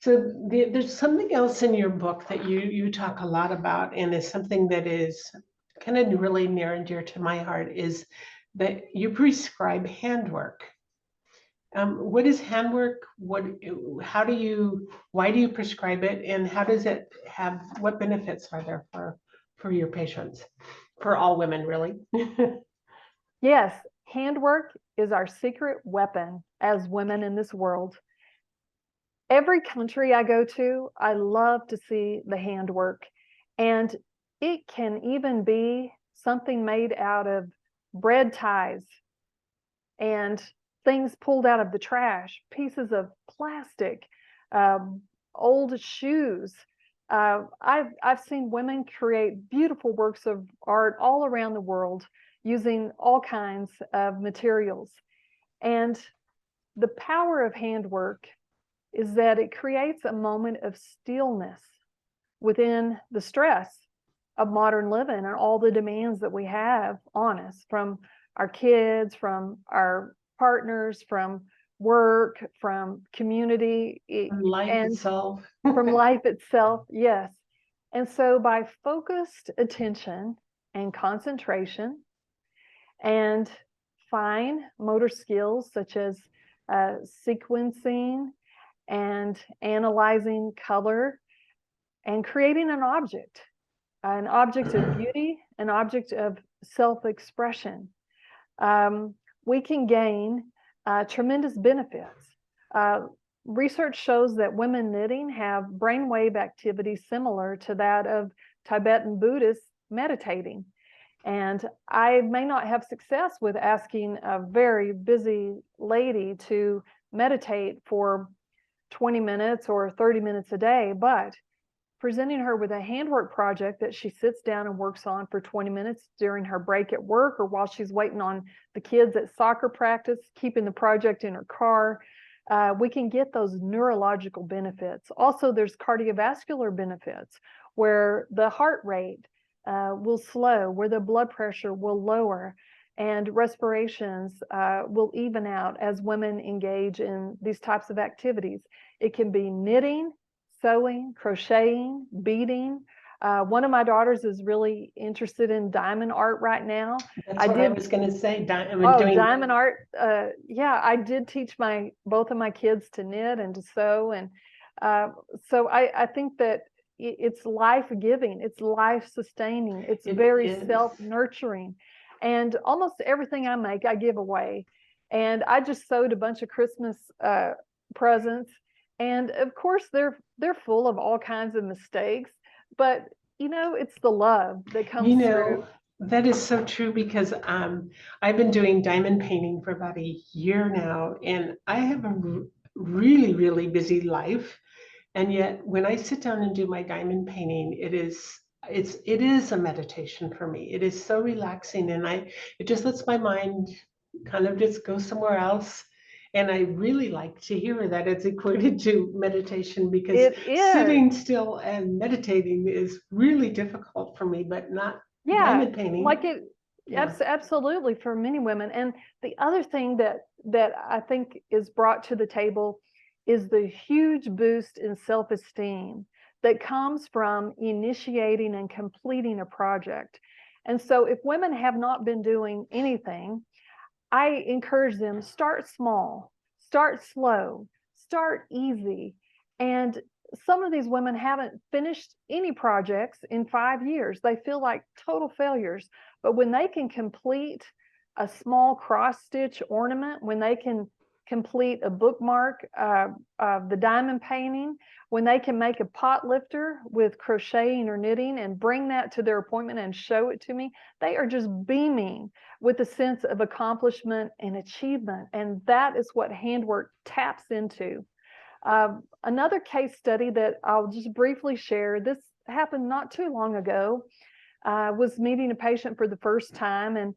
So there's something else in your book that you talk a lot about, and is something that is kind of really near and dear to my heart, is that you prescribe handwork. What is handwork? How do why do you prescribe it, and how does it have, what benefits are there for your patients, for all women, really? Yes, handwork is our secret weapon as women in this world. Every country I go to, I love to see the handwork. And it can even be something made out of bread ties and things pulled out of the trash, pieces of plastic, um, old shoes. I've seen women create beautiful works of art all around the world using all kinds of materials. And the power of handwork is that it creates a moment of stillness within the stress of modern living and all the demands that we have on us from our kids, from our partners, from work, from community, Life and itself. from life itself. Yes. And so by focused attention and concentration and fine motor skills such as sequencing and analyzing color and creating an object of beauty, an object of self-expression, we can gain tremendous benefits. Research shows that women knitting have brainwave activity similar to that of Tibetan Buddhists meditating. And I may not have success with asking a very busy lady to meditate for 20 minutes or 30 minutes a day, but presenting her with a handwork project that she sits down and works on for 20 minutes during her break at work or while she's waiting on the kids at soccer practice, keeping the project in her car, we can get those neurological benefits. Also, there's cardiovascular benefits where the heart rate will slow, where the blood pressure will lower, and respirations will even out as women engage in these types of activities. It can be knitting, sewing, crocheting, beading. One of my daughters is really interested in diamond art right now. That's what I was going to say. Diamond art. Yeah, I did teach both of my kids to knit and to sew. And so I think that it's life-giving, it's life-sustaining, it's very self-nurturing. And almost everything I make, I give away. And I just sewed a bunch of Christmas presents. And of course, they're full of all kinds of mistakes, but it's the love that comes through. That is so true, because I've been doing diamond painting for about a year now, and I have a really, really busy life. And yet when I sit down and do my diamond painting, it is a meditation for me. It is so relaxing, and it just lets my mind kind of just go somewhere else. And I really like to hear that it's equated to meditation, because sitting still and meditating is really difficult for me, but not diamond painting. Absolutely, for many women. And the other thing that I think is brought to the table is the huge boost in self-esteem that comes from initiating and completing a project. And so if women have not been doing anything, I encourage them, start small, start slow, start easy. And some of these women haven't finished any projects in 5 years. They feel like total failures. But when they can complete a small cross stitch ornament, when they can complete a bookmark of the diamond painting, when they can make a pot lifter with crocheting or knitting and bring that to their appointment and show it to me, they are just beaming with a sense of accomplishment and achievement. And that is what handwork taps into. Another case study that I'll just briefly share, this happened not too long ago. I was meeting a patient for the first time, and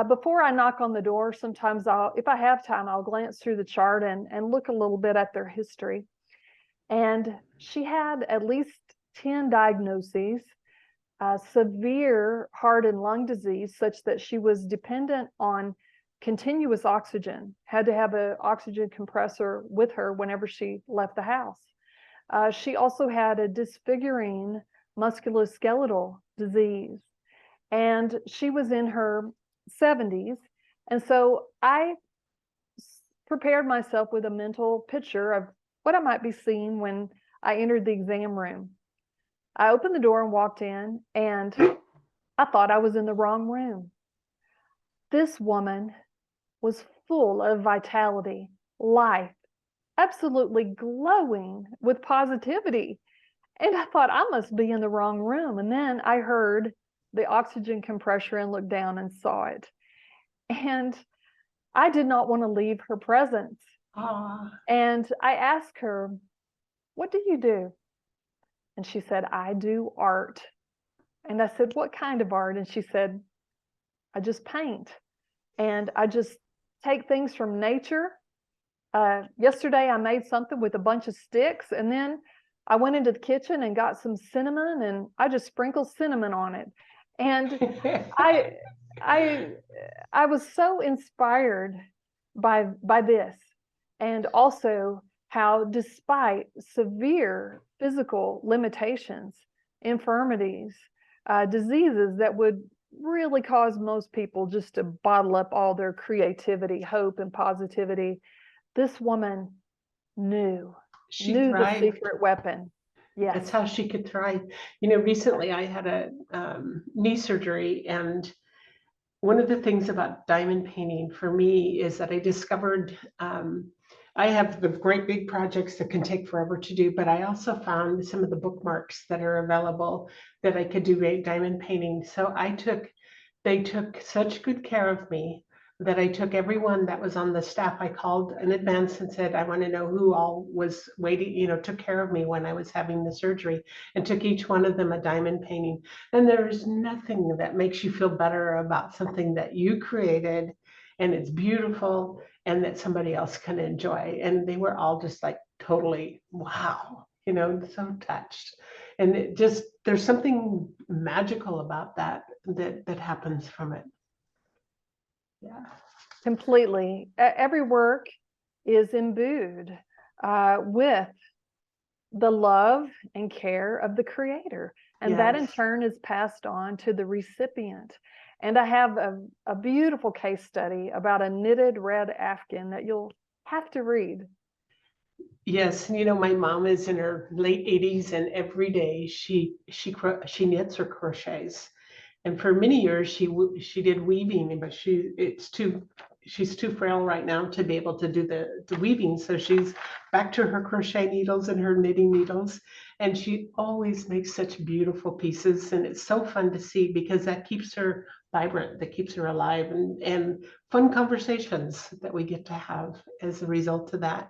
before I knock on the door, sometimes if I have time, I'll glance through the chart and look a little bit at their history. And she had at least 10 diagnoses, severe heart and lung disease, such that she was dependent on continuous oxygen, had to have an oxygen compressor with her whenever she left the house. She also had a disfiguring musculoskeletal disease, and she was in her 70s. And so I prepared myself with a mental picture of what I might be seeing when I entered the exam room. I opened the door and walked in, and I thought I was in the wrong room. This woman was full of vitality, life, absolutely glowing with positivity. And I thought I must be in the wrong room. And then I heard the oxygen compressor and looked down and saw it. And I did not want to leave her presence. And I asked her, "What do you do?" And she said, "I do art." And I said, "What kind of art?" And she said, "I just paint. And I just take things from nature. Yesterday I made something with a bunch of sticks, and then I went into the kitchen and got some cinnamon, and I just sprinkled cinnamon on it." And I was so inspired by this, and also how, despite severe physical limitations, infirmities, diseases that would really cause most people just to bottle up all their creativity, hope, and positivity, this woman knew the secret weapon. Yes. That's how she could thrive. You know, recently I had a knee surgery, and one of the things about diamond painting for me is that I discovered I have the great big projects that can take forever to do, but I also found some of the bookmarks that are available that I could do great diamond painting. So they took such good care of me that I took everyone that was on the staff. I called in advance and said, I want to know who all was waiting, you know, took care of me when I was having the surgery, and took each one of them a diamond painting. And there's nothing that makes you feel better about something that you created and it's beautiful and that somebody else can enjoy. And they were all just like totally, wow, you know, so touched. And it just, there's something magical about that happens from it. Yeah. Completely. Every work is imbued with the love and care of the creator. And that in turn is passed on to the recipient. And I have a beautiful case study about a knitted red afghan that you'll have to read. Yes, you know, my mom is in her late 80s, and every day she knits or crochets. And for many years she did weaving, but she's too frail right now to be able to do the weaving. So she's back to her crochet needles and her knitting needles, and she always makes such beautiful pieces. And it's so fun to see because that keeps her vibrant, that keeps her alive, and fun conversations that we get to have as a result of that.